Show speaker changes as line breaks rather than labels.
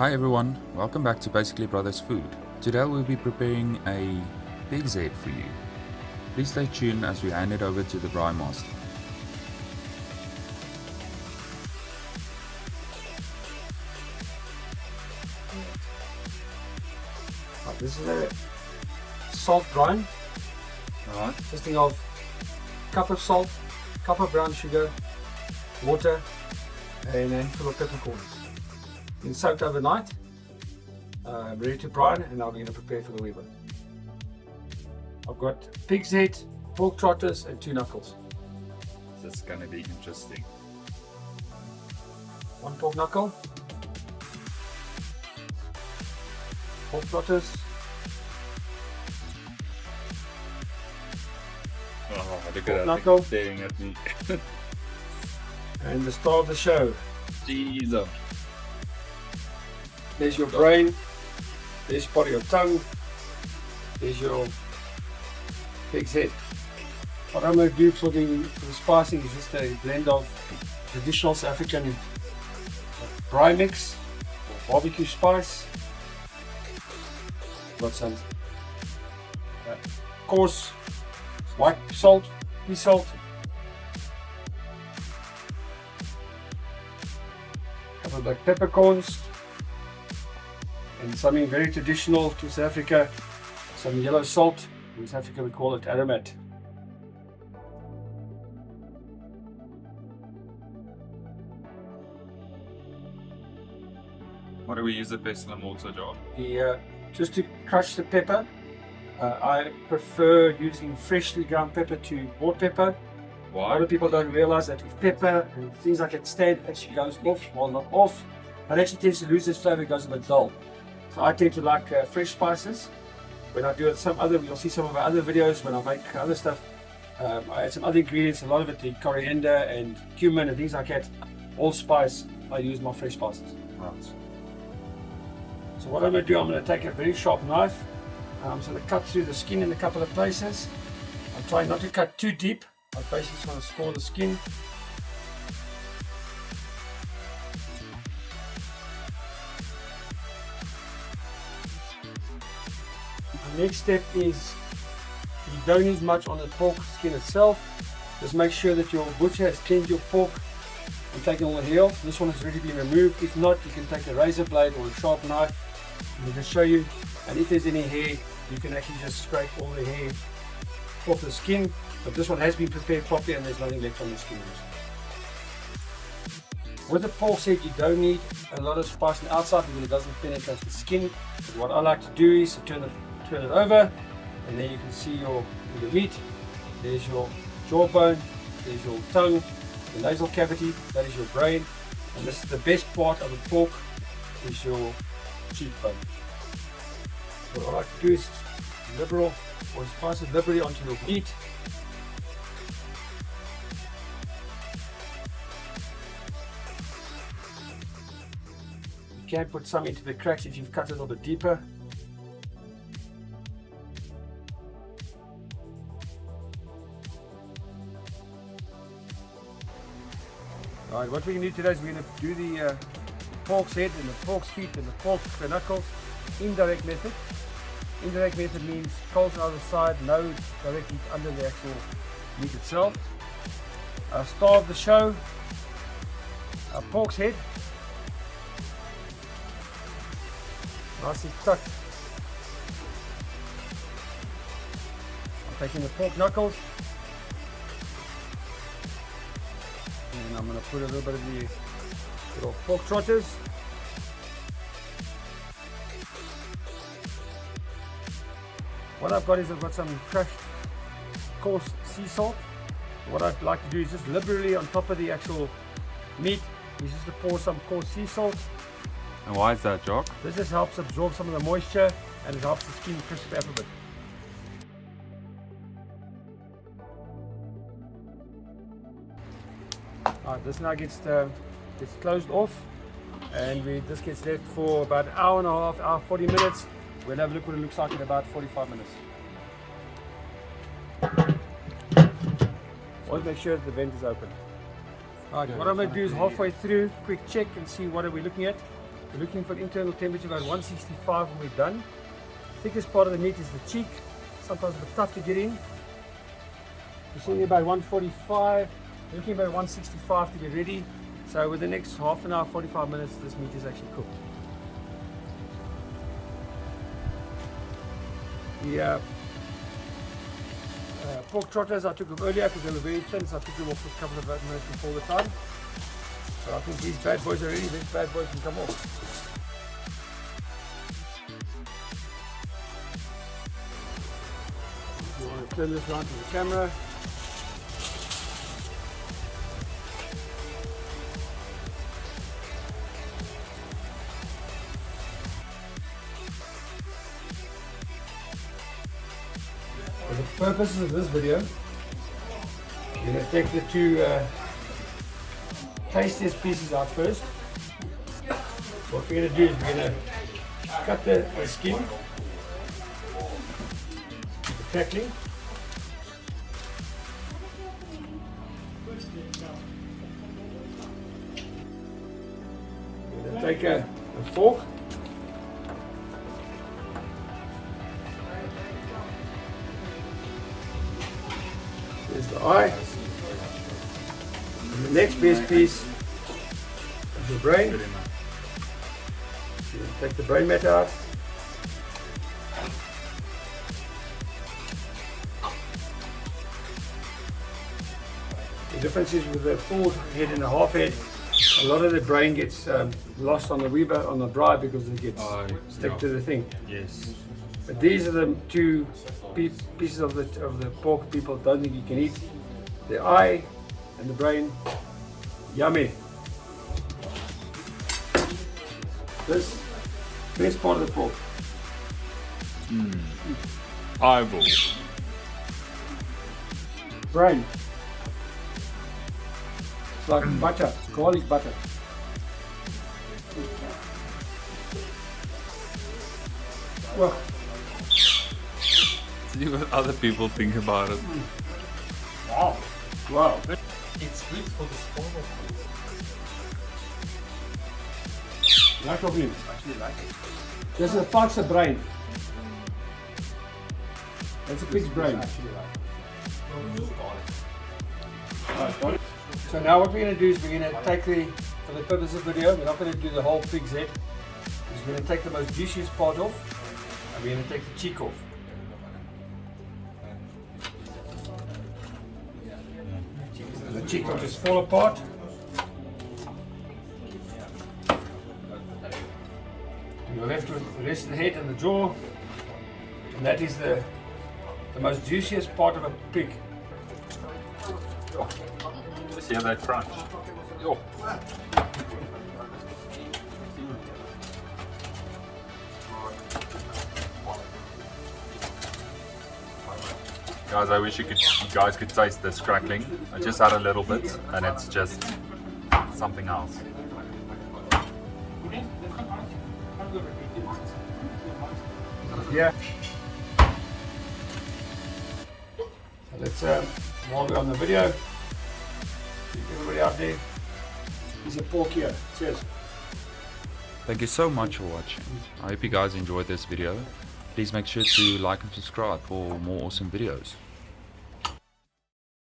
Hi everyone, welcome back to Basically Brothers Food. Today we'll be preparing a pig's head for you. Please stay tuned as we hand it over to the braai master.
This is a salt brine.
Alright.
Consisting of cup of salt, cup of brown sugar, water, and a handful of peppercorns. Been soaked overnight, ready to brine, and now we're going to prepare for the Weber. I've got pig's head, pork trotters, and 2 knuckles.
This is going to be interesting.
1 pork knuckle, pork trotters,
Oh, look
pork
at
knuckle,
that thing staring at me.
and the star of the show.
Jesus.
There's your brain, there's part of your tongue, there's your pig's head. What I'm going to do for the spicing is just a blend of traditional South African braai mix, or barbecue spice. Got some coarse white salt, pea salt, a couple of black peppercorns, and something very traditional to South Africa, some yellow salt. In South Africa we call it aromat.
What do we use the pestle and mortar jar?
Just to crush the pepper, I prefer using freshly ground pepper to bought pepper. A lot
Why?
of people don't realize that with pepper and things like that stand actually goes off, well not off, but actually tends to lose its flavor, goes a bit dull. So I tend to like fresh spices. When I do it, you'll see some of our other videos when I make other stuff. I add some other ingredients, a lot of it the coriander and cumin and things like that. All spice, I use my fresh spices.
Right.
So what I'm going to do, I'm going to take a very sharp knife. I'm just going to cut through the skin in a couple of places. I'm trying not to cut too deep. I basically just want to score the skin. The next step is you don't need much on the pork skin itself. Just make sure that your butcher has cleaned your pork and taken all the hair off. This one has already been removed. If not, you can take a razor blade or a sharp knife. I'm going to show you. And if there's any hair, you can actually just scrape all the hair off the skin. But this one has been prepared properly and there's nothing left on the skin. With the pork head, you don't need a lot of spice on the outside because it doesn't penetrate the skin. But what I like to do is to turn it over, and then you can see your meat. There's your jawbone, there's your tongue, the nasal cavity, that is your brain, and this is the best part of the pork, is your cheekbone. So what I like to do is spice it liberally onto your meat. You can put some into the cracks if you've cut a little bit deeper. Alright, what we're going to do today is we're going to do the pork's head and the pork's feet and the pork knuckles indirect method. Indirect method means coals on either side, no directly under the actual meat itself. Star of the show, pork's head. Nicely tucked. I'm taking the pork knuckles. And I'm going to put a little bit of the little pork trotters. What I've got is I've got some crushed coarse sea salt. What I'd like to do is just liberally on top of the actual meat is just to pour some coarse sea salt.
And why is that, Jock?
This just helps absorb some of the moisture and it helps the skin crisp up a bit. Alright, this now gets closed off, and this gets left for about an hour and a half, hour 40 minutes. We'll have a look what it looks like in about 45 minutes. Always make sure that the vent is open. Alright, what I'm going to do is halfway through, quick check and see what are we looking at. We're looking for internal temperature about 165 when we're done. Thickest part of the meat is the cheek. Sometimes a bit tough to get in. We're sitting about 145. We're looking about 165 to be ready. So with the next half an hour, 45 minutes, this meat is actually cooked. The pork trotters I took off earlier because they were very thin, so I took them off a couple of minutes before the time. So I think these bad boys are ready. These bad boys can come off. You want to turn this around to the camera. For the purposes of this video, we're going to take the two tastiest pieces out first. What we're going to do is we're going to cut the skin, the crackling. We're going to take a fork. There's the eye. And the next best piece is the brain. You take the brain matter out. The difference is with the full head and a half head, a lot of the brain gets lost on the Weber, on the braai, because it gets stuck to the thing.
Yes.
But these are the two pieces of the pork people don't think you can eat. The eye and the brain, yummy. This best part of the pork.
Eyeball.
Brain. It's like butter, garlic butter. Well,
See what other people think about it.
wow. Wow.
It's good for the stomach.
No problem.
I actually like it.
This is a fox brain. That's a pig's brain.
I actually like it.
Alright, got it. So now what we're going to do is we're going to take for the purpose of the video, we're not going to do the whole pig's head. We're going to take the most juiciest part off, and we're going to take the cheek off. And the cheek will just fall apart. You're left with the rest of the head and the jaw, and that is the most juiciest part of a pig.
Just hear that crunch. Yo. Guys, I wish you guys could taste this crackling. I just had a little bit, and it's just something else.
Yeah. So let's, while we're on the video, keep everybody out there. There's a pork here. Cheers.
Thank you so much for watching. I hope you guys enjoyed this video. Please make sure to like and subscribe for more awesome videos.